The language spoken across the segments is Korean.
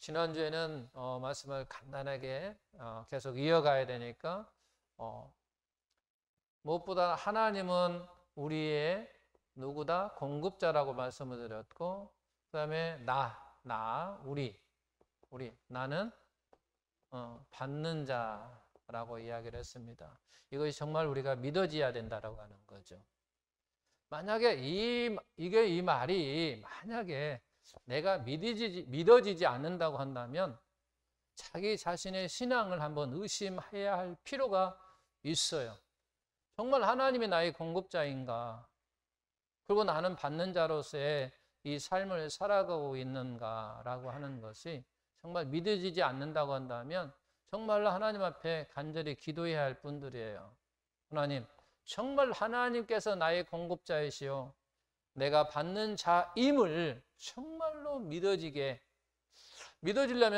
지난주에는 말씀을 간단하게 계속 이어가야 되니까 무엇보다 하나님은 우리의 누구다? 공급자라고 말씀을 드렸고, 그 다음에 우리 나는 받는 자라고 이야기를 했습니다. 이것이 정말 우리가 믿어져야 된다라고 하는 거죠. 만약에 이 말이 만약에 내가 믿어지지 않는다고 한다면 자기 자신의 신앙을 한번 의심해야 할 필요가 있어요. 정말 하나님이 나의 공급자인가? 그리고 나는 받는 자로서의 이 삶을 살아가고 있는가라고 하는 것이 정말 믿어지지 않는다고 한다면 정말로 하나님 앞에 간절히 기도해야 할 분들이에요. 하나님, 정말 하나님께서 나의 공급자이시오. 내가 받는 자임을 정말로 믿어지려면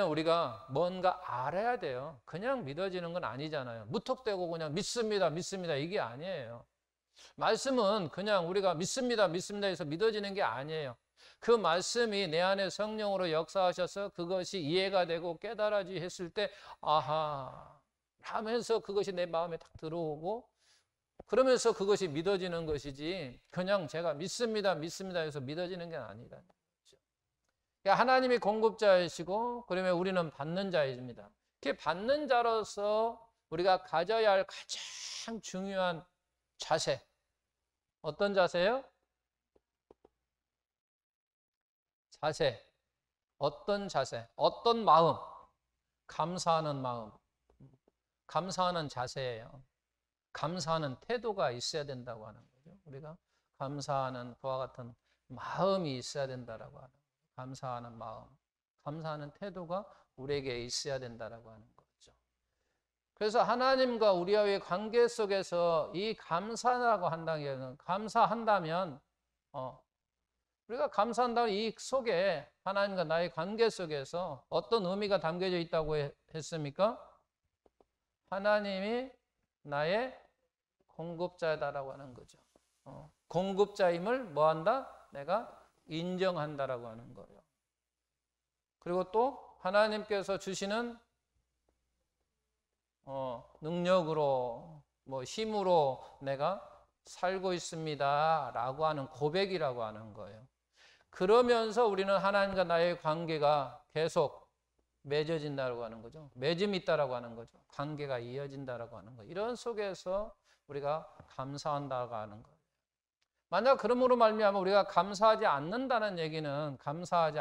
우리가 뭔가 알아야 돼요. 그냥 믿어지는 건 아니잖아요. 무턱대고 그냥 믿습니다 이게 아니에요. 말씀은 그냥 우리가 믿습니다 해서 믿어지는 게 아니에요. 그 말씀이 내 안에 성령으로 역사하셔서 그것이 이해가 되고 깨달아지 했을 때 아하 하면서 그것이 내 마음에 딱 들어오고, 그러면서 그것이 믿어지는 것이지 그냥 제가 믿습니다 해서 믿어지는 게 아니다. 하나님이 공급자이시고 그러면 우리는 받는 자입니다. 이렇게 받는 자로서 우리가 가져야 할 가장 중요한 자세, 어떤 자세요? 어떤 자세, 어떤 마음? 감사하는 마음, 감사하는 자세예요. 감사하는 태도가 있어야 된다고 하는 거죠. 우리가 감사하는 그와 같은 마음이 있어야 된다라고 하는 거죠. 감사하는 마음, 감사하는 태도가 우리에게 있어야 된다라고 하는 거죠. 그래서 하나님과 우리와의 관계 속에서 이 감사라고 한다면, 우리가 감사한다면 이 속에 하나님과 나의 관계 속에서 어떤 의미가 담겨져 있다고 했습니까? 하나님이 나의 공급자다라고 하는 거죠. 공급자임을 뭐한다? 내가 인정한다라고 하는 거예요. 그리고 또 하나님께서 주시는 능력으로, 힘으로 내가 살고 있습니다라고 하는 고백이라고 하는 거예요. 그러면서 우리는 하나님과 나의 관계가 계속 맺어진다고 하는 거죠. 맺음이 있다라고 하는 거죠. 관계가 이어진다라고 하는 거예요. 이런 속에서 우리가 감사한다고 하는 거예요. 만약 그러므로 말미암아 우리가 감사하지 않는다는 얘기는 감사하지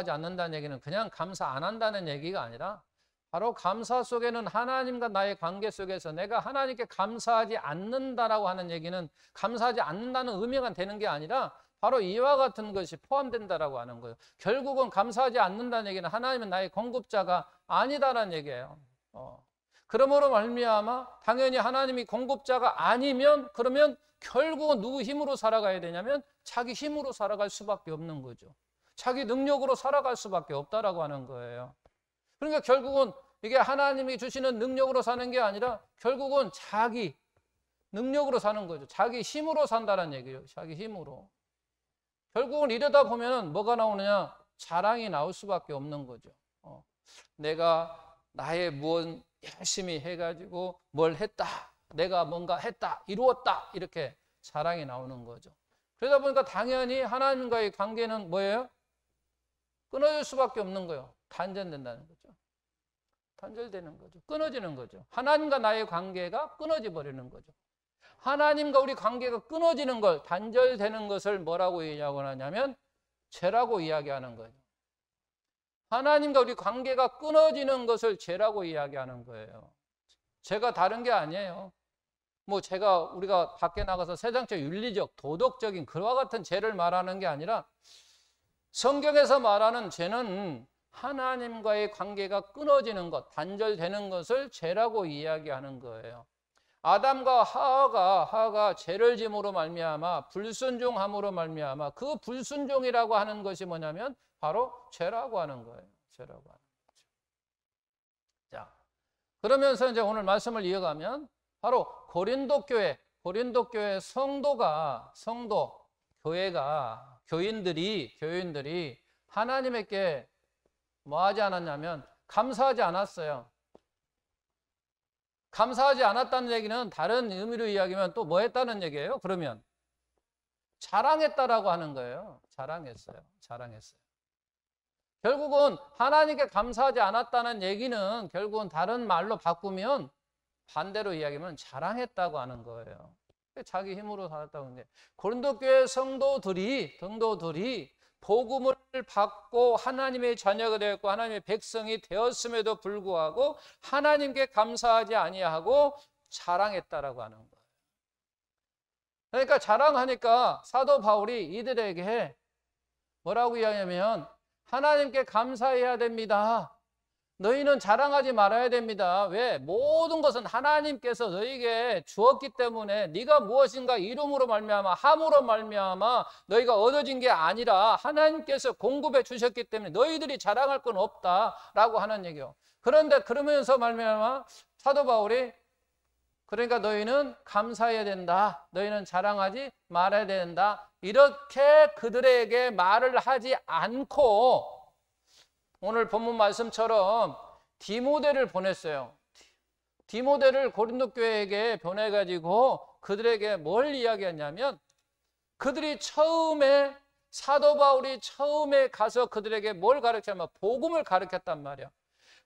않는다는 얘기는 그냥 감사 안 한다는 얘기가 아니라 바로 감사 속에는 하나님과 나의 관계 속에서 내가 하나님께 감사하지 않는다라고 하는 얘기는 감사하지 않는다는 의미가 되는 게 아니라 바로 이와 같은 것이 포함된다라고 하는 거예요. 결국은 감사하지 않는다는 얘기는 하나님은 나의 공급자가 아니다라는 얘기예요. 그러므로 말미암아 당연히 하나님이 공급자가 아니면 그러면 결국은 누구 힘으로 살아가야 되냐면 자기 힘으로 살아갈 수밖에 없는 거죠. 자기 능력으로 살아갈 수밖에 없다라고 하는 거예요. 그러니까 결국은 이게 하나님이 주시는 능력으로 사는 게 아니라 결국은 자기 능력으로 사는 거죠. 자기 힘으로 산다는 얘기예요. 자기 힘으로. 결국은 이러다 보면 뭐가 나오느냐? 자랑이 나올 수밖에 없는 거죠. 내가 나의 무언 열심히 해가지고 뭘 했다, 내가 뭔가 했다, 이루었다, 이렇게 자랑이 나오는 거죠. 그러다 보니까 당연히 하나님과의 관계는 뭐예요? 끊어질 수밖에 없는 거예요. 단절된다는 거죠. 단절되는 거죠. 끊어지는 거죠. 하나님과 나의 관계가 끊어져 버리는 거죠. 하나님과 우리 관계가 끊어지는 걸, 단절되는 것을 뭐라고 이야기하냐면 죄라고 이야기하는 거예요. 하나님과 우리 관계가 끊어지는 것을 죄라고 이야기하는 거예요. 죄가 다른 게 아니에요. 우리가 밖에 나가서 세상적 윤리적, 도덕적인 그와 같은 죄를 말하는 게 아니라 성경에서 말하는 죄는 하나님과의 관계가 끊어지는 것, 단절되는 것을 죄라고 이야기하는 거예요. 아담과 하하가 죄를 짐으로 말미암아 불순종함으로 말미암아 그 불순종이라고 하는 것이 뭐냐면 바로 죄라고 하는 거예요. 죄라고 하는 거죠. 자, 그러면서 이제 오늘 말씀을 이어가면 바로 고린도 교회 교회가 교인들이 하나님께 뭐 하지 않았냐면 감사하지 않았어요. 감사하지 않았다는 얘기는 다른 의미로 이야기하면 또 뭐 했다는 얘기예요? 그러면 자랑했다라고 하는 거예요. 자랑했어요. 결국은 하나님께 감사하지 않았다는 얘기는 결국은 다른 말로 바꾸면 반대로 이야기하면 자랑했다고 하는 거예요. 자기 힘으로 살았다고 하는 게, 고린도 교회 성도들이 복음을 받고 하나님의 자녀가 되었고 하나님의 백성이 되었음에도 불구하고 하나님께 감사하지 아니하고 자랑했다라고 하는 거예요. 그러니까 자랑하니까 사도 바울이 이들에게 뭐라고 이야기하냐면 하나님께 감사해야 됩니다. 너희는 자랑하지 말아야 됩니다. 왜? 모든 것은 하나님께서 너희에게 주었기 때문에 네가 무엇인가 이름으로 말미암아 함으로 말미암아 너희가 얻어진 게 아니라 하나님께서 공급해 주셨기 때문에 너희들이 자랑할 건 없다라고 하는 얘기요. 그런데 그러면서 말미암아 사도 바울이 그러니까 너희는 감사해야 된다. 너희는 자랑하지 말아야 된다. 이렇게 그들에게 말을 하지 않고 오늘 본문 말씀처럼 디모데를 보냈어요. 디모데를 고린도 교회에게 보내가지고 그들에게 뭘 이야기했냐면 그들이 처음에 사도 바울이 처음에 가서 그들에게 뭘 가르쳤냐면 복음을 가르쳤단 말이야.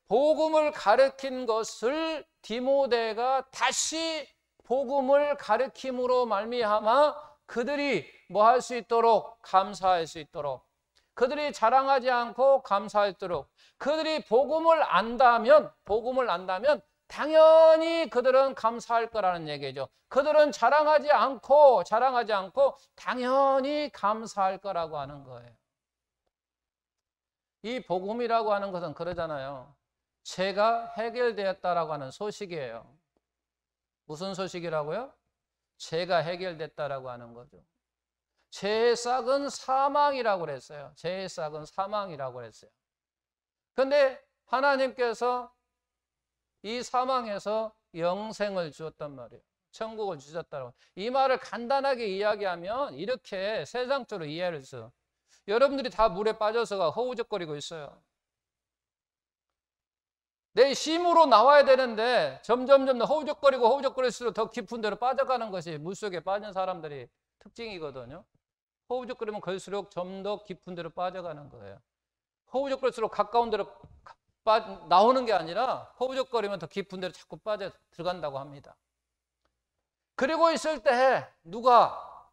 복음을 가르친 것을 디모데가 다시 복음을 가르침으로 말미암아 그들이 뭐 할 수 있도록 감사할 수 있도록 그들이 자랑하지 않고 감사했도록 그들이 복음을 안다면 당연히 그들은 감사할 거라는 얘기죠. 그들은 자랑하지 않고 당연히 감사할 거라고 하는 거예요. 이 복음이라고 하는 것은 그러잖아요. 죄가 해결되었다라고 하는 소식이에요. 무슨 소식이라고요? 죄가 해결됐다라고 하는 거죠. 죄의 싹은 사망이라고 그랬어요. 죄의 싹은 사망이라고 그랬어요. 그런데 하나님께서 이 사망에서 영생을 주었단 말이에요. 천국을 주셨다고. 이 말을 간단하게 이야기하면 이렇게 세상적으로 이해를 해서 여러분들이 다 물에 빠져서가 허우적거리고 있어요. 내 힘으로 나와야 되는데 점점 허우적거릴수록 더 깊은 데로 빠져가는 것이 물속에 빠진 사람들이 특징이거든요. 허우적거리면 갈수록 좀 더 깊은 데로 빠져가는 거예요. 허우적거릴수록 가까운 데로 나오는 게 아니라 허우적거리면 더 깊은 데로 자꾸 빠져 들어간다고 합니다. 그리고 있을 때 누가?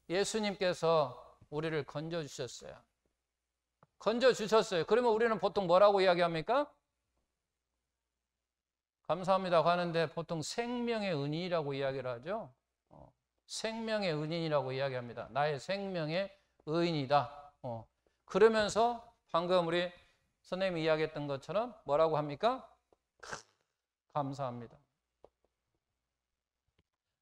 예수님께서 우리를 건져주셨어요. 그러면 우리는 보통 뭐라고 이야기합니까? 감사합니다 하는데 보통 생명의 은인이라고 이야기를 하죠. 생명의 은인이라고 이야기합니다. 나의 생명의 의인이다. 그러면서 방금 우리 선생님이 이야기했던 것처럼 뭐라고 합니까? 감사합니다.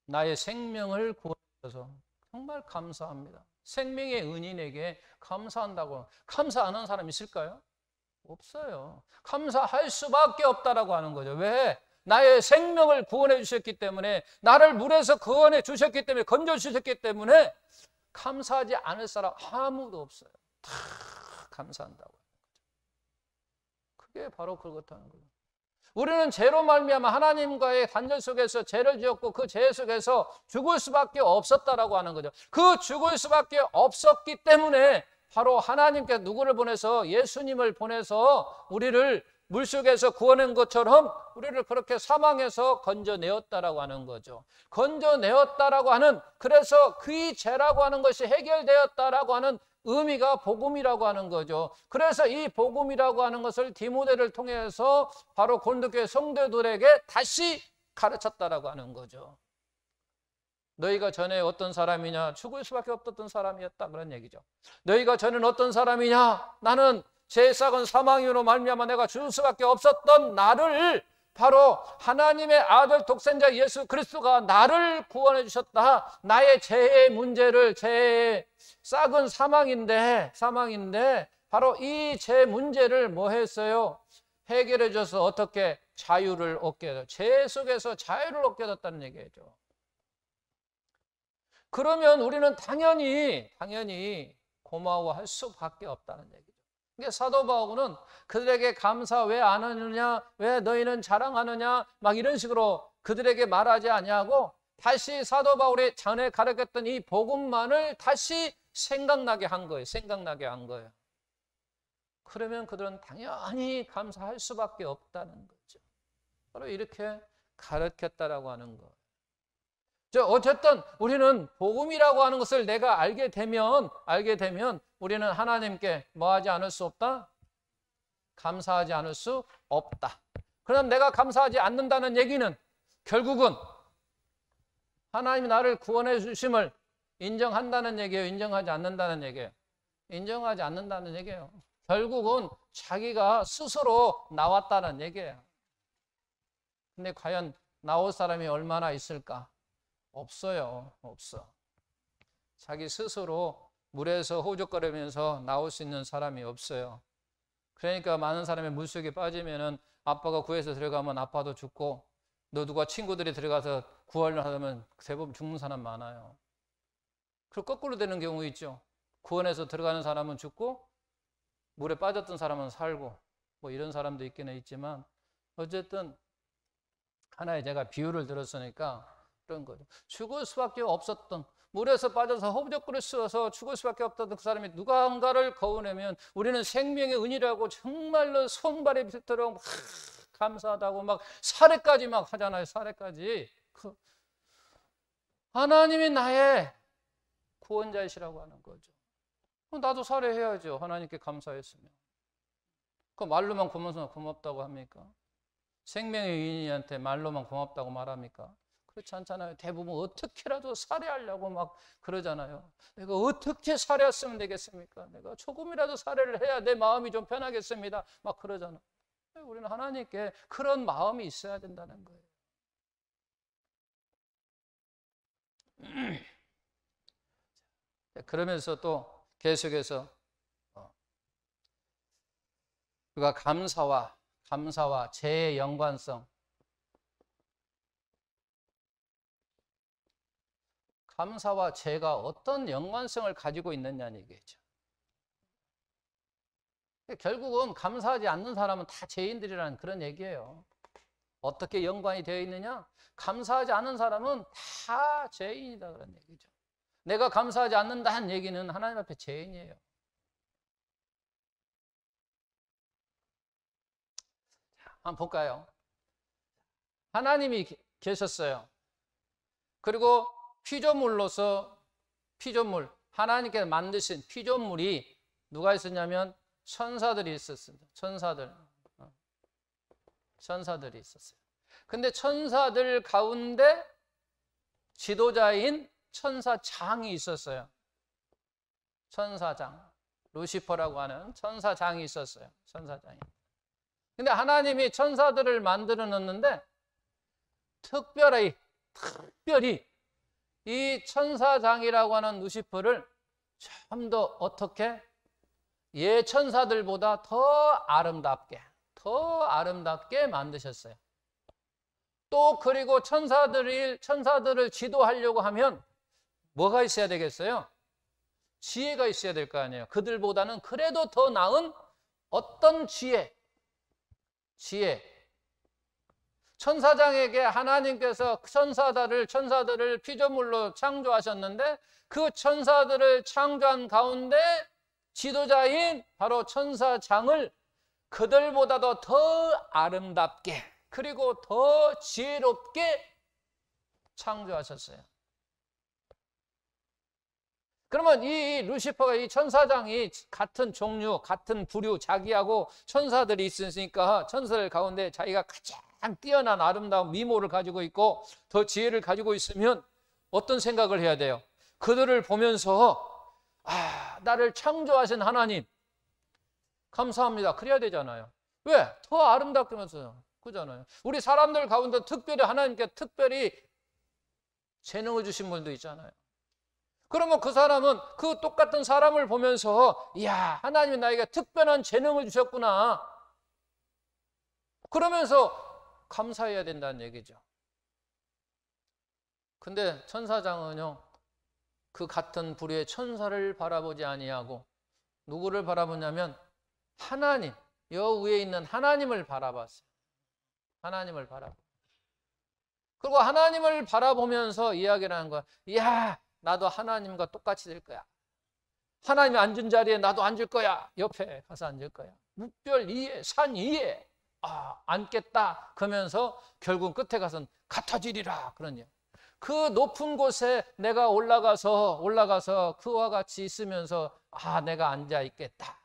나의 생명을 구원해줘서 정말 감사합니다. 생명의 은인에게 감사한다고. 감사 안 하는 사람 있을까요? 없어요. 감사할 수밖에 없다라고 하는 거죠. 왜? 나의 생명을 구원해 주셨기 때문에, 나를 물에서 구원해 주셨기 때문에, 건져 주셨기 때문에 감사하지 않을 사람 아무도 없어요. 다 감사한다고 하는 거죠. 그게 바로 그렇다는 거예요. 우리는 죄로 말미암아 하나님과의 단절 속에서 죄를 지었고 그 죄 속에서 죽을 수밖에 없었다라고 하는 거죠. 그 죽을 수밖에 없었기 때문에 바로 하나님께서 누구를 보내서 예수님을 보내서 우리를 물속에서 구원한 것처럼 우리를 그렇게 사망에서 건져내었다라고 하는 거죠. 건져내었다라고 하는, 그래서 그 죄라고 하는 것이 해결되었다라고 하는 의미가 복음이라고 하는 거죠. 그래서 이 복음이라고 하는 것을 디모데를 통해서 바로 고린도교회 성도들에게 다시 가르쳤다라고 하는 거죠. 너희가 전에 어떤 사람이냐? 죽을 수밖에 없었던 사람이었다, 그런 얘기죠. 너희가 전에 어떤 사람이냐? 나는 제 싹은 사망으로 말미암아 내가 죽을 수밖에 없었던 나를 바로 하나님의 아들 독생자 예수 그리스도가 나를 구원해 주셨다. 나의 죄의 문제를, 죄의 싹은 사망인데 바로 이 죄 문제를 뭐 했어요? 해결해 줘서 어떻게 자유를 얻게 해요. 죄 속에서 자유를 얻게 됐다는 얘기죠. 그러면 우리는 당연히 고마워할 수밖에 없다는 얘기죠. 그러니까 사도 바울은 그들에게 감사 왜 안 하느냐, 왜 너희는 자랑하느냐, 막 이런 식으로 그들에게 말하지 아니하고 다시 사도 바울이 전에 가르쳤던 이 복음만을 다시 생각나게 한 거예요. 생각나게 한 거예요. 그러면 그들은 당연히 감사할 수밖에 없다는 거죠. 바로 이렇게 가르쳤다라고 하는 거예요. 어쨌든 우리는 복음이라고 하는 것을 내가 알게 되면 우리는 하나님께 뭐 하지 않을 수 없다? 감사하지 않을 수 없다. 그럼 내가 감사하지 않는다는 얘기는 결국은 하나님이 나를 구원해 주심을 인정한다는 얘기예요? 인정하지 않는다는 얘기예요? 인정하지 않는다는 얘기예요. 결국은 자기가 스스로 나왔다는 얘기예요. 근데 과연 나올 사람이 얼마나 있을까? 없어요. 없어. 자기 스스로 물에서 호적거리면서 나올 수 있는 사람이 없어요. 그러니까 많은 사람이 물속에 빠지면은 아빠가 구해서 들어가면 아빠도 죽고, 너 누가 친구들이 들어가서 구원을 하려면 대부분 죽는 사람 많아요. 그리고 거꾸로 되는 경우 있죠. 구원해서 들어가는 사람은 죽고 물에 빠졌던 사람은 살고, 뭐 이런 사람도 있기는 있지만 어쨌든 하나의 제가 비유를 들었으니까 그런 거죠. 죽을 수밖에 없었던, 물에서 빠져서 허우적거려 쓰어서 죽을 수밖에 없던 그 사람이 누군가를 거우내면 우리는 생명의 은이라고 정말로 손발이 빗도록 막 감사하다고 막 사례까지 막 하잖아요. 사례까지. 하나님이 나의 구원자이시라고 하는 거죠. 나도 살해해야죠. 하나님께 감사했으면. 그 말로만 고맙다고 합니까? 생명의 의인한테 말로만 고맙다고 말합니까? 그렇지 않잖아요. 대부분 어떻게라도 살해하려고 막 그러잖아요. 내가 어떻게 살해했으면 되겠습니까? 내가 조금이라도 살해를 해야 내 마음이 좀 편하겠습니다. 막 그러잖아요. 우리는 하나님께 그런 마음이 있어야 된다는 거예요. 그러면서 또 계속해서 우리가 감사와 죄의 연관성, 감사와 죄가 어떤 연관성을 가지고 있느냐는 얘기죠. 결국은 감사하지 않는 사람은 다 죄인들이라는 그런 얘기예요. 어떻게 연관이 되어 있느냐? 감사하지 않은 사람은 다 죄인이다 그런 얘기죠. 내가 감사하지 않는다는 얘기는 하나님 앞에 죄인이에요. 자, 한번 볼까요? 하나님이 계셨어요. 그리고 피조물로서 하나님께서 만드신 피조물이 누가 있었냐면 천사들이 있었습니다. 천사들이 있었어요. 근데 천사들 가운데 지도자인 천사장이 있었어요. 천사장, 루시퍼라고 하는 천사장이 있었어요. 천사장이. 근데 하나님이 천사들을 만들어 놓는데 특별히 이 천사장이라고 하는 루시퍼를 좀 더 어떻게 예 천사들보다 더 아름답게 만드셨어요. 또 그리고 천사들을 지도하려고 하면 뭐가 있어야 되겠어요? 지혜가 있어야 될 거 아니에요. 그들보다는 그래도 더 나은 어떤 지혜. 천사장에게 하나님께서 천사들을 피조물로 창조하셨는데 그 천사들을 창조한 가운데 지도자인 바로 천사장을 그들보다도 더 아름답게 그리고 더 지혜롭게 창조하셨어요. 그러면 이 루시퍼가 이 천사장이 같은 종류, 같은 부류, 자기하고 천사들이 있으니까 천사들 가운데 자기가 가장 뛰어난 아름다운 미모를 가지고 있고 더 지혜를 가지고 있으면 어떤 생각을 해야 돼요? 그들을 보면서 나를 창조하신 하나님 감사합니다. 그래야 되잖아요. 왜? 더 아름답게 하면서 그잖아요. 우리 사람들 가운데 특별히 하나님께 특별히 재능을 주신 분도 있잖아요. 그러면 그 사람은 그 똑같은 사람을 보면서 이야 하나님이 나에게 특별한 재능을 주셨구나 그러면서 감사해야 된다는 얘기죠. 근데 천사장은요 그 같은 부류의 천사를 바라보지 아니하고 누구를 바라보냐면 하나님, 여 위에 있는 하나님을 바라봤어요. 하나님을 바라보. 그리고 하나님을 바라보면서 이야기를 하는 거야. 야, 나도 하나님과 똑같이 될 거야. 하나님이 앉은 자리에 나도 앉을 거야. 옆에 가서 앉을 거야. 묵별 위에, 산 위에 앉겠다. 그러면서 결국 끝에 가서는 같아지리라. 그런 얘기. 그 높은 곳에 내가 올라가서 그와 같이 있으면서 내가 앉아 있겠다.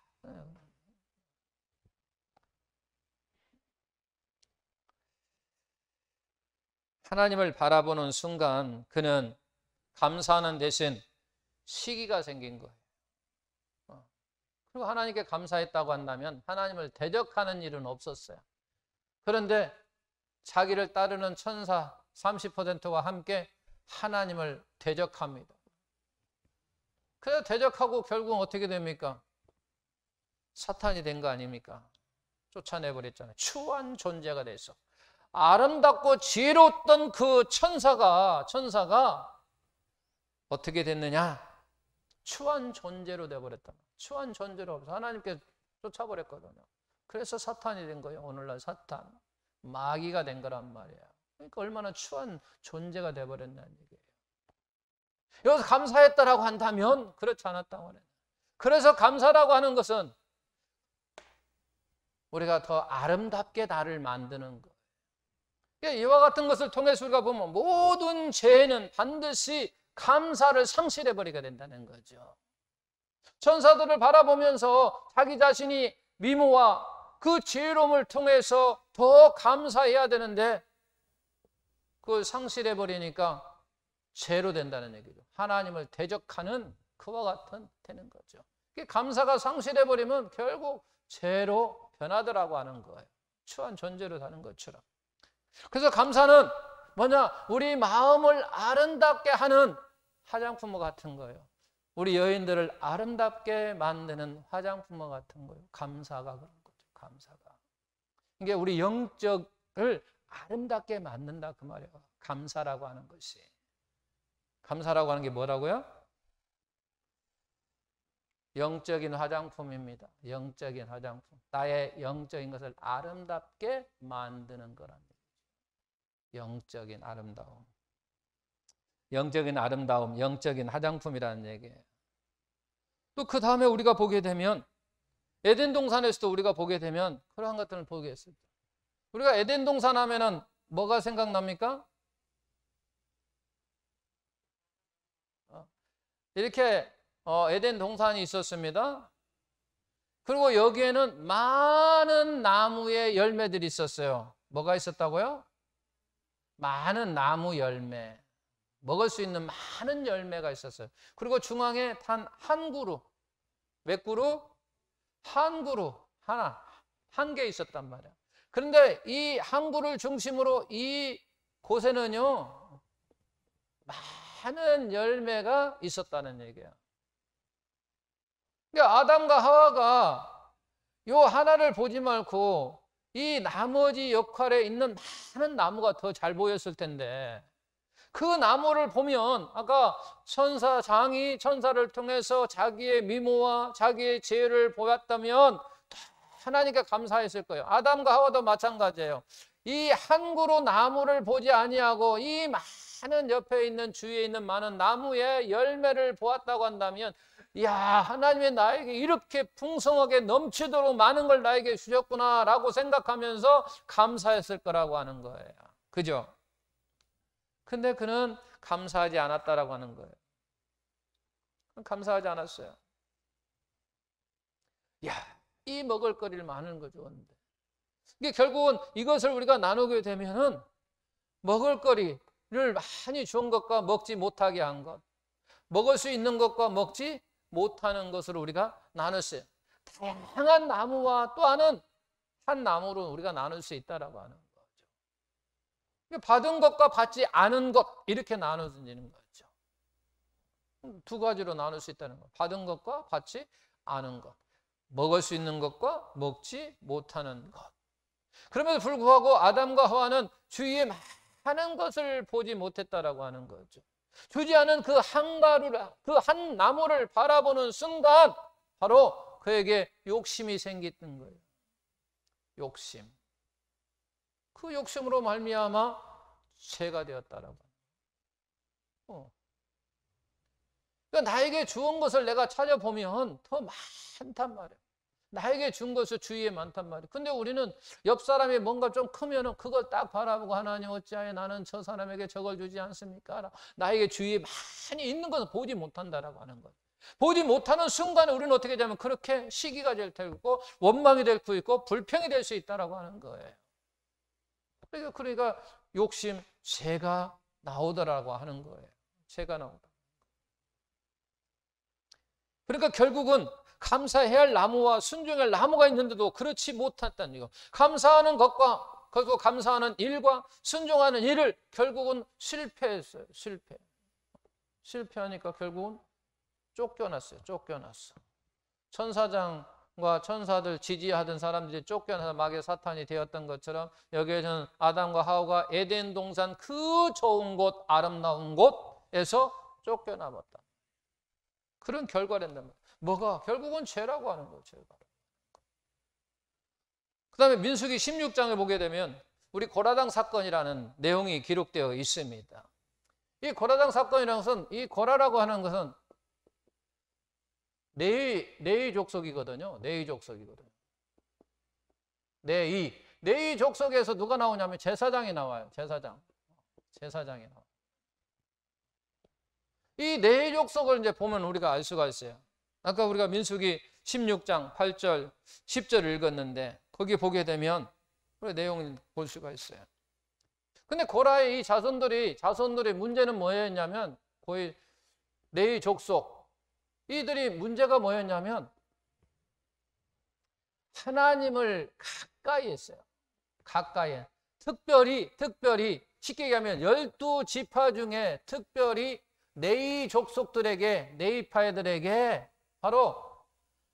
하나님을 바라보는 순간 그는 감사하는 대신 시기가 생긴 거예요. 그리고 하나님께 감사했다고 한다면 하나님을 대적하는 일은 없었어요. 그런데 자기를 따르는 천사 30%와 함께 하나님을 대적합니다. 그래서 대적하고 결국 어떻게 됩니까? 사탄이 된 거 아닙니까? 쫓아내버렸잖아요. 추한 존재가 돼서 아름답고 지혜로웠던 그 천사가 어떻게 됐느냐? 추한 존재로 되어버렸다. 추한 존재로 하나님께 쫓아버렸거든요. 그래서 사탄이 된 거예요. 오늘날 사탄, 마귀가 된 거란 말이에요. 그러니까 얼마나 추한 존재가 되어버렸냐는 얘기예요. 여기서 감사했다라고 한다면 그렇지 않았다고 하네요. 그래서 감사라고 하는 것은 우리가 더 아름답게 나를 만드는 것. 이와 같은 것을 통해서 우리가 보면 모든 죄는 반드시 감사를 상실해버리게 된다는 거죠. 천사들을 바라보면서 자기 자신이 미모와 그 지혜로움을 통해서 더 감사해야 되는데 그걸 상실해버리니까 죄로 된다는 얘기죠. 하나님을 대적하는 그와 같은 되는 거죠. 감사가 상실해버리면 결국 죄로 변하더라고 하는 거예요. 추한 존재로 사는 것처럼. 그래서 감사는 뭐냐? 우리 마음을 아름답게 하는 화장품과 같은 거예요. 우리 여인들을 아름답게 만드는 화장품과 같은 거예요. 감사가 그런 거죠. 감사가. 이게 우리 영적을 아름답게 만든다 그 말이에요. 감사라고 하는 것이. 감사라고 하는 게 뭐라고요? 영적인 화장품입니다. 영적인 화장품. 나의 영적인 것을 아름답게 만드는 거랍니다. 영적인 아름다움. 영적인 아름다움, 영적인 화장품이라는 얘기예요. 또 그 다음에 우리가 보게 되면 에덴 동산에서도 우리가 보게 되면 그러한 것들을 보겠습니다. 우리가 에덴 동산 하면은 뭐가 생각납니까? 이렇게 에덴 동산이 있었습니다. 그리고 여기에는 많은 나무의 열매들이 있었어요. 뭐가 있었다고요? 많은 나무 열매. 먹을 수 있는 많은 열매가 있었어요. 그리고 중앙에 단 한 그루. 몇 그루? 한 그루. 한 개 있었단 말이에요. 그런데 이 한 그루를 중심으로 이 곳에는요, 많은 열매가 있었다는 얘기예요. 그러니까 아담과 하와가 요 하나를 보지 말고 이 나머지 역할에 있는 많은 나무가 더 잘 보였을 텐데 그 나무를 보면 아까 천사장이 천사를 통해서 자기의 미모와 자기의 지혜를 보였다면 하나님께 감사했을 거예요. 아담과 하와도 마찬가지예요. 이 한 그루 나무를 보지 아니하고 이 많은 옆에 있는 주위에 있는 많은 나무의 열매를 보았다고 한다면 야, 하나님이 나에게 이렇게 풍성하게 넘치도록 많은 걸 나에게 주셨구나 라고 생각하면서 감사했을 거라고 하는 거예요. 그죠? 근데 그는 감사하지 않았다라고 하는 거예요. 감사하지 않았어요. 야, 이 먹을거리를 많은 거 좋은데. 이게 결국은 이것을 우리가 나누게 되면은 먹을거리를 많이 좋은 것과 먹지 못하게 한 것, 먹을 수 있는 것과 먹지 못하는 것으로 우리가 나눴어요. 다양한 나무와 또 한 나무로 우리가 나눌 수 있다라고 하는 거죠. 받은 것과 받지 않은 것 이렇게 나눠지는 거죠. 두 가지로 나눌 수 있다는 것. 받은 것과 받지 않은 것. 먹을 수 있는 것과 먹지 못하는 것. 그럼에도 불구하고 아담과 하와는 주위에 많은 것을 보지 못했다라고 하는 거죠. 주지 않은 그 한 가루를, 그 한 나무를 바라보는 순간 바로 그에게 욕심이 생겼던 거예요. 욕심. 그 욕심으로 말미암아 죄가 되었다라고. 그러니까 나에게 주은 것을 내가 찾아보면 더 많단 말이에요. 나에게 준 것을 주위에 많단 말이에요. 근데 우리는 옆 사람이 뭔가 좀 크면은 그걸 딱 바라보고 하나님 어찌하여 나는 저 사람에게 저걸 주지 않습니까? 나에게 주위에 많이 있는 것을 보지 못한다라고 하는 거예요. 보지 못하는 순간에 우리는 어떻게 되면 그렇게 시기가 될 테고 원망이 될 수 있고 불평이 될 수 있다라고 하는 거예요. 그러니까 욕심, 죄가 나오더라고 하는 거예요. 죄가 나오다. 그러니까 결국은 감사해야 할 나무와 순종할 나무가 있는데도 그렇지 못했다는 거. 감사하는 것과 그리고 감사하는 일과 순종하는 일을 결국은 실패했어요. 실패하니까 결국은 쫓겨났어요. 쫓겨났어. 천사장과 천사들 지지하던 사람들이 쫓겨나서 마귀의 사탄이 되었던 것처럼 여기에는 아담과 하와가 에덴 동산 그 좋은 곳, 아름다운 곳에서 쫓겨나버렸다. 그런 결과를 낸단 말이에요. 뭐가? 결국은 죄라고 하는 거예요. 죄가. 그 다음에 민수기 16장을 보게 되면 우리 고라당 사건이라는 내용이 기록되어 있습니다. 이 고라당 사건이라는 것은, 이 고라라고 하는 것은 네이 족속이거든요. 네이 족속이거든요. 네이 족속에서 누가 나오냐면 제사장이 나와요. 제사장이 나와요. 이 네이 족속을 이제 보면 우리가 알 수가 있어요. 아까 우리가 민수기 16장 8절, 10절 읽었는데 거기 보게 되면 그 내용을 볼 수가 있어요. 근데 고라의 이 자손들이 문제는 뭐였냐면 거의 네이 족속 이들이 문제가 뭐였냐면 하나님을 가까이 했어요. 가까이. 특별히 쉽게 얘기하면 12지파 중에 특별히 네이 족속들에게, 네이파이들에게 바로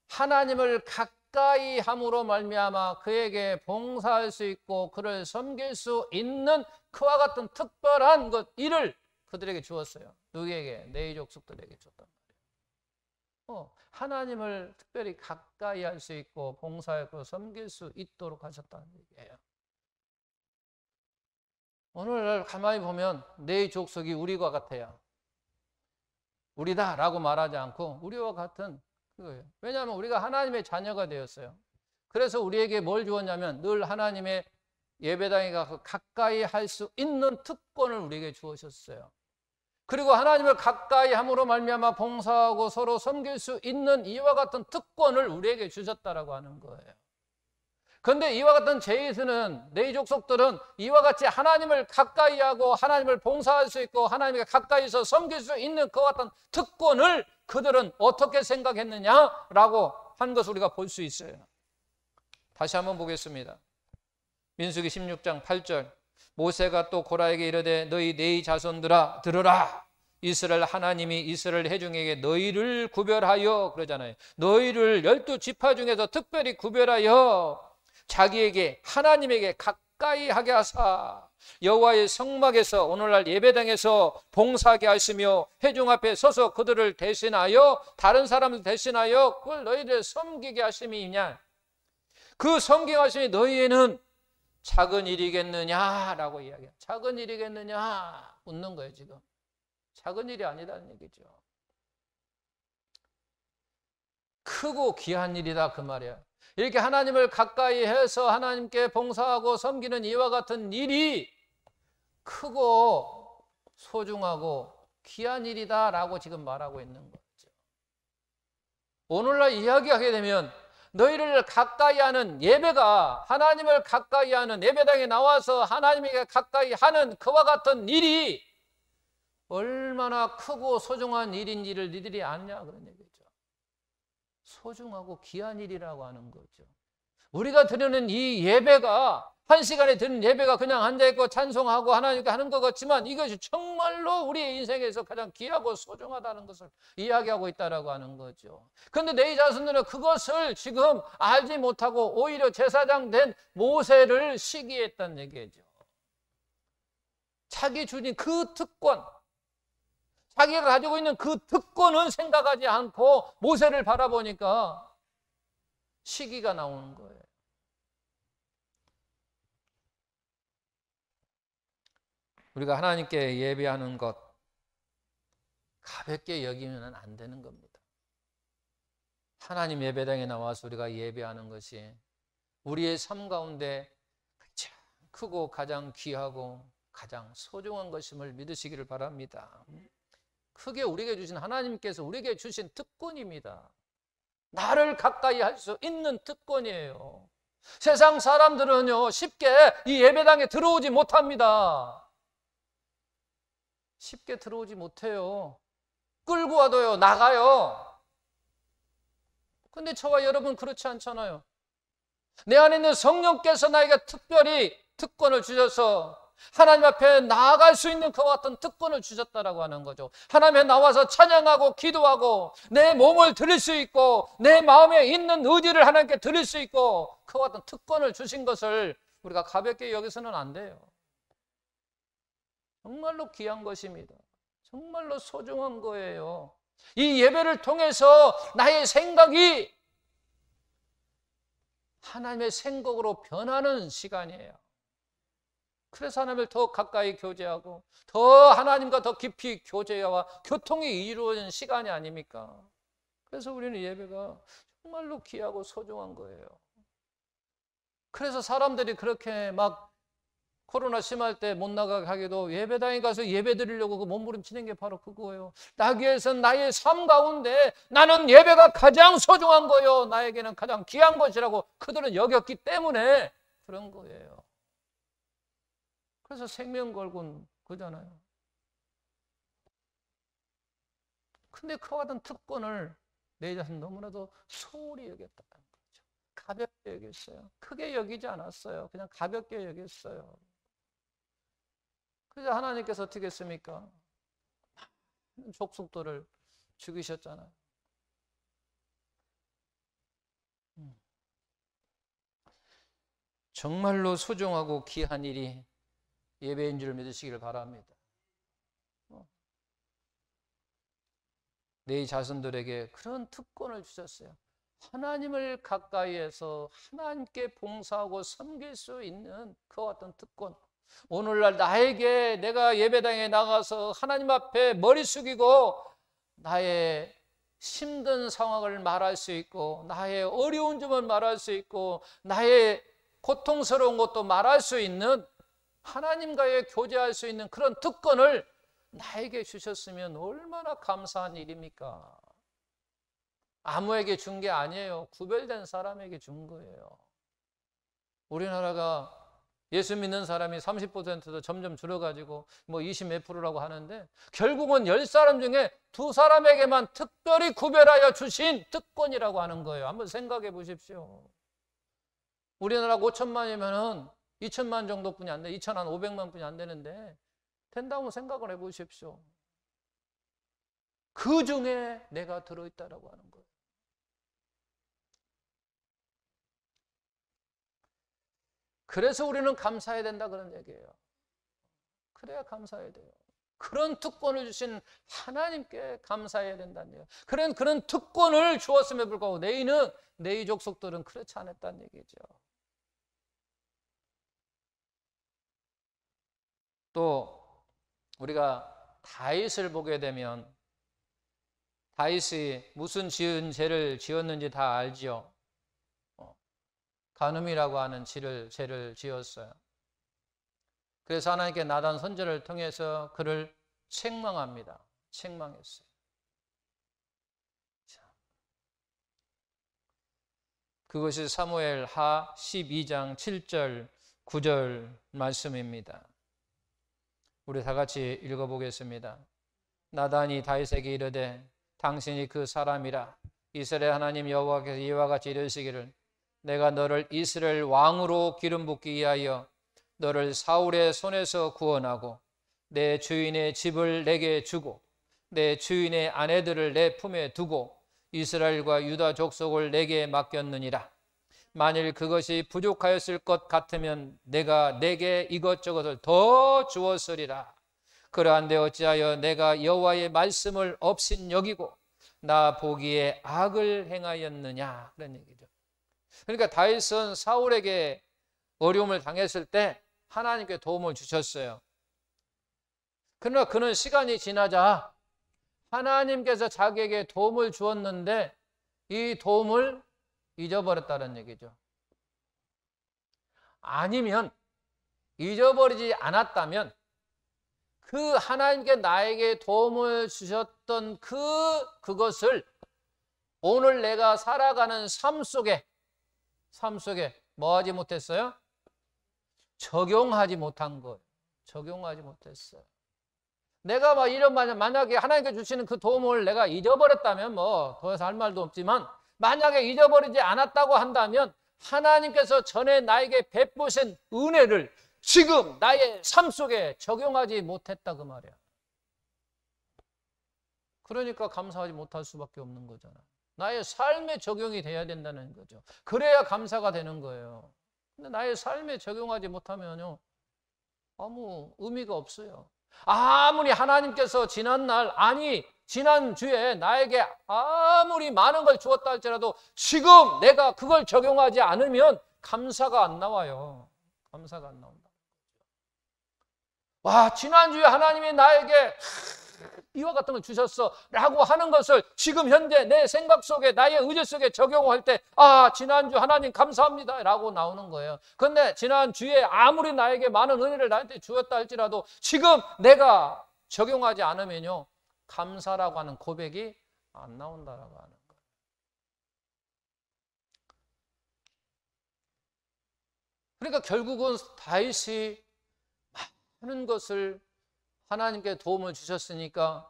하나님을 가까이 함으로 말미암아 그에게 봉사할 수 있고 그를 섬길 수 있는 그와 같은 특별한 일을 그들에게 주었어요. 누구에게? 네이 족속들에게 줬단 말이에요. 하나님을 특별히 가까이 할 수 있고 봉사하고 섬길 수 있도록 하셨다는 얘기예요. 오늘날 가만히 보면 네이 족속이 우리와 같아요. 우리다라고 말하지 않고 우리와 같은 그거예요. 왜냐하면 우리가 하나님의 자녀가 되었어요. 그래서 우리에게 뭘 주었냐면 늘 하나님의 예배당에 가서 가까이 할 수 있는 특권을 우리에게 주셨어요. 그리고 하나님을 가까이 함으로 말미암아 봉사하고 서로 섬길 수 있는 이와 같은 특권을 우리에게 주셨다라고 하는 거예요. 그런데 이와 같은 제이스는 네이 족속들은 이와 같이 하나님을 가까이 하고 하나님을 봉사할 수 있고 하나님께 가까이서 섬길 수 있는 그와 같은 특권을 그들은 어떻게 생각했느냐라고 한 것을 우리가 볼 수 있어요. 다시 한번 보겠습니다. 민수기 16장 8절 모세가 또 고라에게 이르되 너희 네이 자손들아 들으라. 이스라엘 하나님이 이스라엘 회중에게 너희를 구별하여 그러잖아요. 너희를 12지파 중에서 특별히 구별하여 자기에게 하나님에게 가까이 하게 하사 여호와의 성막에서 오늘날 예배당에서 봉사하게 하시며 회중 앞에 서서 그들을 대신하여 다른 사람을 대신하여 그걸 너희를 섬기게 하심이냐. 그 섬기게 하심이 너희에는 작은 일이겠느냐라고 이야기해요. 작은 일이겠느냐 묻는 거예요. 지금 작은 일이 아니라는 얘기죠. 크고 귀한 일이다 그 말이에요. 이렇게 하나님을 가까이 해서 하나님께 봉사하고 섬기는 이와 같은 일이 크고 소중하고 귀한 일이다라고 지금 말하고 있는 거죠. 오늘날 이야기하게 되면 너희를 가까이 하는 예배가 하나님을 가까이 하는 예배당에 나와서 하나님에게 가까이 하는 그와 같은 일이 얼마나 크고 소중한 일인지를 너희들이 아냐 그런 얘기죠. 소중하고 귀한 일이라고 하는 거죠. 우리가 드리는 이 예배가 한 시간에 드리는 예배가 그냥 앉아있고 찬송하고 하나님께 하는 것 같지만 이것이 정말로 우리의 인생에서 가장 귀하고 소중하다는 것을 이야기하고 있다고 하는 거죠. 그런데 네 자손들은 그것을 지금 알지 못하고 오히려 제사장 된 모세를 시기했다는 얘기죠. 자기 주님 그 특권, 자기가 가지고 있는 그 특권은 생각하지 않고 모세를 바라보니까 시기가 나오는 거예요. 우리가 하나님께 예배하는 것 가볍게 여기면 안 되는 겁니다. 하나님 예배당에 나와서 우리가 예배하는 것이 우리의 삶 가운데 가장 크고 가장 귀하고 가장 소중한 것임을 믿으시기를 바랍니다. 크게 우리에게 주신 하나님께서 우리에게 주신 특권입니다. 나를 가까이 할 수 있는 특권이에요. 세상 사람들은요 쉽게 이 예배당에 들어오지 못합니다. 쉽게 들어오지 못해요. 끌고 와도요 나가요. 근데 저와 여러분 그렇지 않잖아요. 내 안에 있는 성령께서 나에게 특별히 특권을 주셔서 하나님 앞에 나아갈 수 있는 그와 같은 특권을 주셨다라고 하는 거죠. 하나님에 나와서 찬양하고 기도하고 내 몸을 드릴 수 있고 내 마음에 있는 의지를 하나님께 드릴 수 있고 그와 같은 특권을 주신 것을 우리가 가볍게 여기서는 안 돼요. 정말로 귀한 것입니다. 정말로 소중한 거예요. 이 예배를 통해서 나의 생각이 하나님의 생각으로 변하는 시간이에요. 그래서 하나님을 더 가까이 교제하고 더 하나님과 더 깊이 교제와 교통이 이루어진 시간이 아닙니까? 그래서 우리는 예배가 정말로 귀하고 소중한 거예요. 그래서 사람들이 그렇게 막 코로나 심할 때 못 나가게 하기도 예배당에 가서 예배 드리려고 그 몸부림치는 게 바로 그거예요. 나기 위해서는 나의 삶 가운데 나는 예배가 가장 소중한 거요. 나에게는 가장 귀한 것이라고 그들은 여겼기 때문에 그런 거예요. 그래서 생명 걸고는 그잖아요. 근데 그와 같은 특권을 내 자신 너무나도 소홀히 여겼다는 거죠. 가볍게 여겼어요. 크게 여기지 않았어요. 그냥 가볍게 여겼어요. 그래서 하나님께서 어떻게 했습니까? 많은 족속들을 죽이셨잖아요. 정말로 소중하고 귀한 일이 예배인 줄 믿으시기를 바랍니다. 내 자손들에게 그런 특권을 주셨어요. 하나님을 가까이에서 하나님께 봉사하고 섬길 수 있는 그와 같은 특권. 오늘날 나에게 내가 예배당에 나가서 하나님 앞에 머리 숙이고 나의 힘든 상황을 말할 수 있고 나의 어려운 점을 말할 수 있고 나의 고통스러운 것도 말할 수 있는 하나님과의 교제할 수 있는 그런 특권을 나에게 주셨으면 얼마나 감사한 일입니까? 아무에게 준 게 아니에요. 구별된 사람에게 준 거예요. 우리나라가 예수 믿는 사람이 30%도 점점 줄어가지고 뭐 20 몇 프로라고 하는데 결국은 10사람 중에 2사람에게만 특별히 구별하여 주신 특권이라고 하는 거예요. 한번 생각해 보십시오. 우리나라 5천만이면은 2천만 정도뿐이 안 돼. 2,500만 뿐이 안 되는데 된다고 생각을 해 보십시오. 그 중에 내가 들어있다라고 하는 거예요. 그래서 우리는 감사해야 된다 그런 얘기예요. 그래야 감사해야 돼요. 그런 특권을 주신 하나님께 감사해야 된다는 얘기예요. 그런 특권을 주었음에 불구하고 내 족속들은 그렇지 않았다는 얘기죠. 또 우리가 다윗을 보게 되면 다윗이 무슨 죄를 지었는지 다 알지요. 간음이라고 하는 죄를 지었어요. 그래서 하나님께 나단 선지자를 통해서 그를 책망합니다. 책망했어요. 그것이 사무엘 하 12장 7절 9절 말씀입니다. 우리 다 같이 읽어보겠습니다. 나단이 다윗에게 이르되 당신이 그 사람이라. 이스라엘 하나님 여호와께서 이와 같이 이르시기를 내가 너를 이스라엘 왕으로 기름 붓기 위하여 너를 사울의 손에서 구원하고 내 주인의 집을 내게 주고 내 주인의 아내들을 내 품에 두고 이스라엘과 유다 족속을 내게 맡겼느니라. 만일 그것이 부족하였을 것 같으면 내가 내게 이것저것을 더 주었으리라. 그러한데 어찌하여 내가 여호와의 말씀을 업신여기고 나 보기에 악을 행하였느냐, 그런 얘기죠. 그러니까 다윗은 사울에게 어려움을 당했을 때 하나님께 도움을 주셨어요. 그러나 그는 시간이 지나자 하나님께서 자기에게 도움을 주었는데 이 도움을 잊어버렸다는 얘기죠. 아니면 잊어버리지 않았다면 그 하나님께 나에게 도움을 주셨던 그것을 오늘 내가 살아가는 삶 속에 뭐 하지 못했어요? 적용하지 못한 거예요. 적용하지 못했어요. 내가 만약에 하나님께 주시는 그 도움을 내가 잊어버렸다면 뭐 더 이상 할 말도 없지만, 만약에 잊어버리지 않았다고 한다면 하나님께서 전에 나에게 베푸신 은혜를 지금 나의 삶 속에 적용하지 못했다, 그 말이야. 그러니까 감사하지 못할 수밖에 없는 거잖아. 나의 삶에 적용이 돼야 된다는 거죠. 그래야 감사가 되는 거예요. 근데 나의 삶에 적용하지 못하면요, 아무 의미가 없어요. 아무리 하나님께서 지난주에 나에게 아무리 많은 걸 주었다 할지라도 지금 내가 그걸 적용하지 않으면 감사가 안 나와요. 감사가 안 나온다. 와, 지난주에 하나님이 나에게 이와 같은 걸 주셨어 라고 하는 것을 지금 현재 내 생각 속에, 나의 의지 속에 적용할 때, 아, 지난주 하나님 감사합니다 라고 나오는 거예요. 그런데 지난주에 아무리 나에게 많은 은혜를 나한테 주었다 할지라도 지금 내가 적용하지 않으면요, 감사라고 하는 고백이 안 나온다라고 하는 거예요. 그러니까 결국은 다윗이 많은 것을 하나님께 도움을 주셨으니까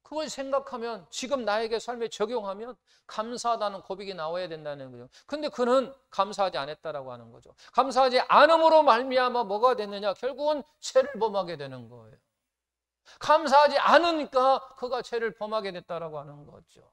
그걸 생각하면, 지금 나에게 삶에 적용하면 감사하다는 고백이 나와야 된다는 거죠. 근데 그는 감사하지 않았다라고 하는 거죠. 감사하지 않음으로 말미암아 뭐가 됐느냐? 결국은 죄를 범하게 되는 거예요. 감사하지 않으니까 그가 죄를 범하게 됐다라고 하는 거죠.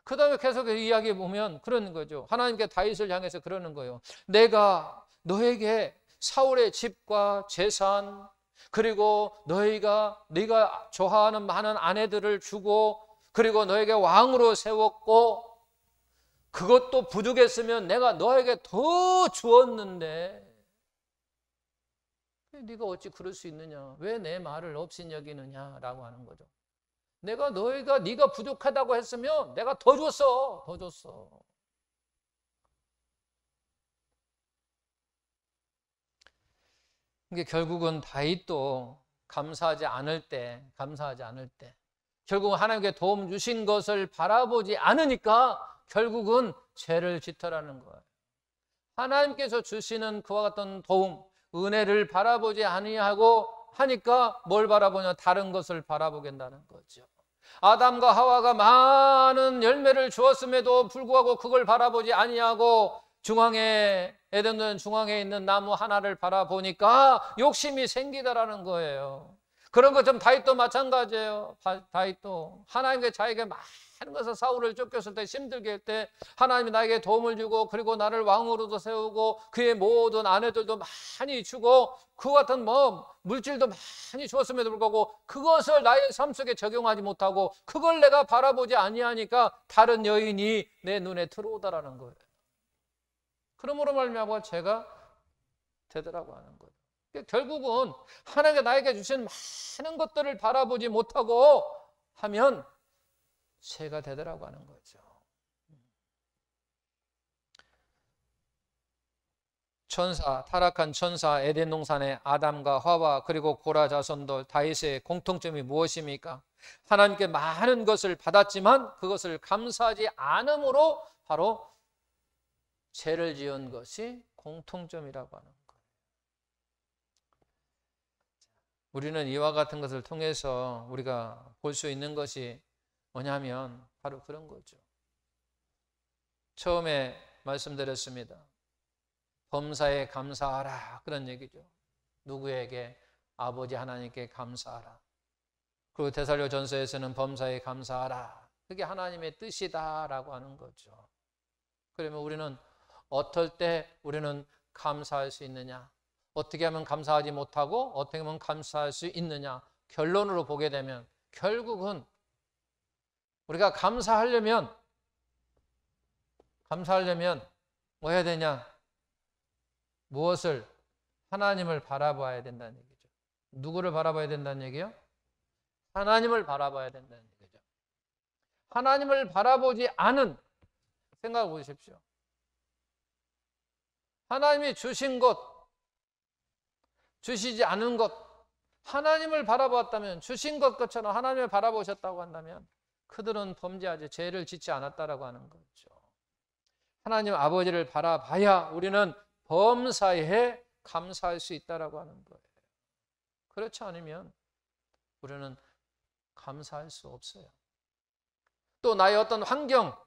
그 다음에 계속 이야기해 보면 그러는 거죠. 하나님께 다윗을 향해서 그러는 거예요. 내가 너에게 사울의 집과 재산, 그리고 네가 좋아하는 많은 아내들을 주고, 그리고 너에게 왕으로 세웠고, 그것도 부족했으면 내가 너에게 더 주었는데 네가 어찌 그럴 수 있느냐? 왜 내 말을 업신여기느냐라고 하는 거죠. 네가 부족하다고 했으면 내가 더 줬어. 이게 결국은 다윗도 감사하지 않을 때 결국은 하나님께 도움 주신 것을 바라보지 않으니까 결국은 죄를 짓더라는 거예요. 하나님께서 주시는 그와 같은 도움, 은혜를 바라보지 아니하고 하니까 뭘 바라보냐? 다른 것을 바라보게 된다는 거죠. 아담과 하와가 많은 열매를 주었음에도 불구하고 그걸 바라보지 아니하고 에덴 중앙에 있는 나무 하나를 바라보니까 욕심이 생기더라는 거예요. 그런 것처럼 다윗도 마찬가지예요. 다윗도 하나님께 자기에게 많은 것을, 사울을 쫓겼을 때, 힘들게 할 때 하나님이 나에게 도움을 주고, 그리고 나를 왕으로도 세우고, 그의 모든 아내들도 많이 주고, 그 같은 물질도 많이 주었음에도 불구하고 그것을 나의 삶 속에 적용하지 못하고 그걸 내가 바라보지 아니하니까 다른 여인이 내 눈에 들어오더라는 거예요. 그러므로 말미암아 죄가 되더라고 하는 거예요. 결국은 하나님께 나에게 주신 많은 것들을 바라보지 못하고 하면 죄가 되더라고 하는 거죠. 타락한 천사 에덴 동산의 아담과 하와, 그리고 고라 자손들 다윗의 공통점이 무엇입니까? 하나님께 많은 것을 받았지만 그것을 감사하지 않음으로 바로 죄를 지은 것이 공통점이라고 하는 거예요. 우리는 이와 같은 것을 통해서 우리가 볼 수 있는 것이 뭐냐면 바로 그런 거죠. 처음에 말씀드렸습니다. 범사에 감사하라, 그런 얘기죠. 누구에게? 아버지 하나님께 감사하라. 그리고 데살로전서에서는 범사에 감사하라, 그게 하나님의 뜻이다라고 하는 거죠. 그러면 우리는 어떨 때 우리는 감사할 수 있느냐? 어떻게 하면 감사하지 못하고 어떻게 하면 감사할 수 있느냐 결론으로 보게 되면 결국은 우리가 감사하려면 뭐 해야 되냐? 무엇을? 하나님을 바라봐야 된다는 얘기죠. 누구를 바라봐야 된다는 얘기요? 하나님을 바라봐야 된다는 얘기죠. 하나님을 바라보지 않은 생각해 보십시오. 하나님이 주신 것, 주시지 않은 것, 하나님을 바라보았다면 주신 것처럼 하나님을 바라보셨다고 한다면 그들은 범죄하지 죄를 짓지 않았다라고 하는 거죠. 하나님 아버지를 바라봐야 우리는 범사에 감사할 수 있다라고 하는 거예요. 그렇지 않으면 우리는 감사할 수 없어요. 또 나의 어떤 환경,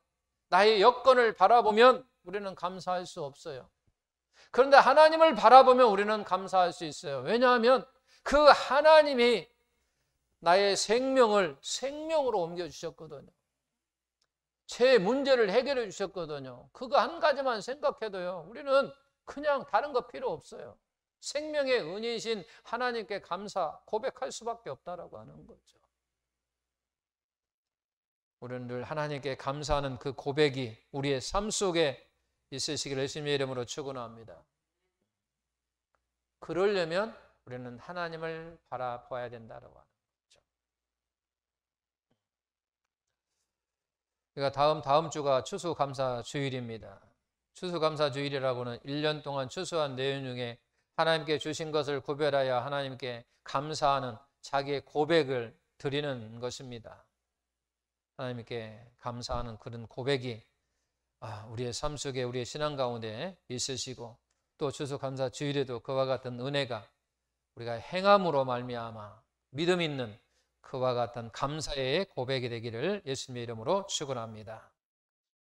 나의 여건을 바라보면 우리는 감사할 수 없어요. 그런데 하나님을 바라보면 우리는 감사할 수 있어요. 왜냐하면 그 하나님이 나의 생명을 생명으로 옮겨주셨거든요. 제 문제를 해결해 주셨거든요. 그거 한 가지만 생각해도요, 우리는 그냥 다른 거 필요 없어요. 생명의 은이신 하나님께 감사 고백할 수밖에 없다라고 하는 거죠. 우리는 늘 하나님께 감사하는 그 고백이 우리의 삶 속에 있으시기를 예수님의 이름으로 축원합니다. 그러려면 우리는 하나님을 바라봐야 된다라고 하는 거죠. 그러니까 다음 주가 추수감사 주일입니다. 추수감사 주일이라고는 1년 동안 추수한 내용 중에 하나님께 주신 것을 구별하여 하나님께 감사하는 자기의 고백을 드리는 것입니다. 하나님께 감사하는 그런 고백이 우리의 삶 속에 우리의 신앙 가운데 있으시고 또 추수감사 주일에도 그와 같은 은혜가 우리가 행함으로 말미암아 믿음 있는 그와 같은 감사의 고백이 되기를 예수님의 이름으로 축원합니다.